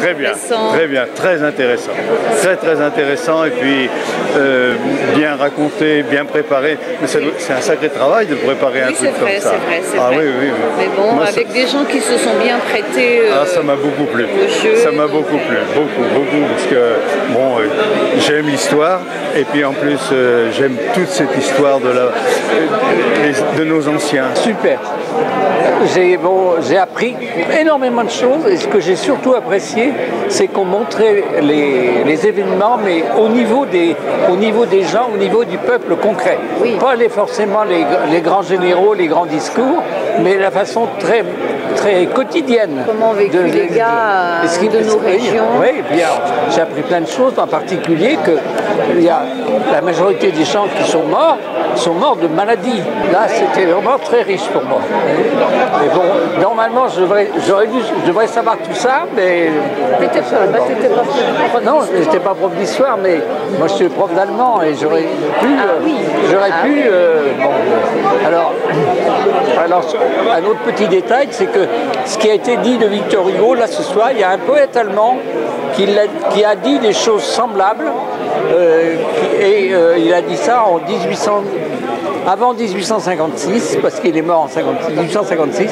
très bien, très intéressant. Très intéressant et puis bien raconté, bien préparé. Mais c'est un sacré travail de préparer un truc comme ça. C'est vrai. Oui. Mais bon, moi, avec des gens qui se sont bien prêtés ça m'a beaucoup plu. Ça m'a beaucoup plu, beaucoup, parce que bon, j'aime l'histoire et puis en plus j'aime toute cette histoire de nos anciens. Super. J'ai appris énormément de choses et ce que j'ai surtout apprécié, c'est qu'on montrait les événements, mais au niveau des gens, au niveau du peuple concret. Oui. Pas forcément les grands généraux, les grands discours, mais la façon très quotidienne. Comment ont vécu les gars de nos régions. Oui, et puis j'ai appris plein de choses, en particulier que la majorité des gens qui sont morts de maladie. Là, c'était vraiment très riche pour moi. Mais bon, normalement, je devrais savoir tout ça, mais... Non, je n'étais pas prof d'histoire, mais moi, je suis prof d'allemand et j'aurais pu... Alors, un autre petit détail, c'est que ce qui a été dit de Victor Hugo, là, ce soir, il y a un poète allemand qui a dit des choses semblables, il a dit ça avant 1856, parce qu'il est mort en 1856, et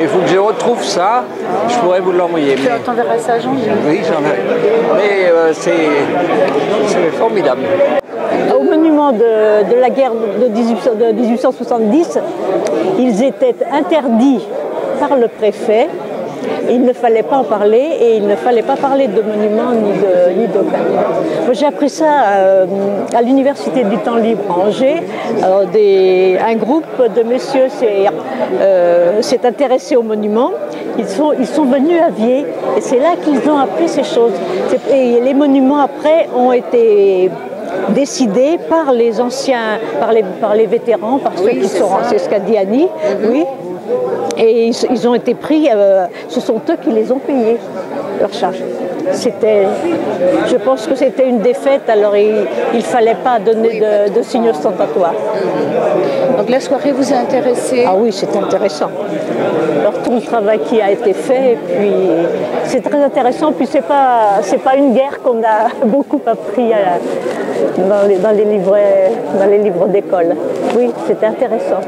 il faut que je retrouve ça, je pourrais vous l'envoyer. Tu t'enverras ça à Jean? Oui, j'en ai. Mais c'est formidable. Au monument de la guerre de 1870, ils étaient interdits par le préfet. Il ne fallait pas en parler et il ne fallait pas parler de monuments ni d'aucun. Moi, j'ai appris ça à l'Université du Temps Libre à Angers. Alors, un groupe de messieurs s'est intéressé aux monuments. Ils sont venus à Vier et c'est là qu'ils ont appris ces choses. Et les monuments après ont été décidés par les anciens, par les vétérans, par ceux qui sont... C'est ce qu'a dit Annie, oui. Et ils ont été pris, ce sont eux qui les ont payés, leur charge. Je pense que c'était une défaite, alors il ne fallait pas donner de signes ostentatoires. Donc la soirée vous a intéressé? Ah oui, c'est intéressant. Alors tout le travail qui a été fait, et puis c'est très intéressant, puis c'est pas une guerre qu'on a beaucoup appris dans les livres d'école. Oui, c'était intéressant.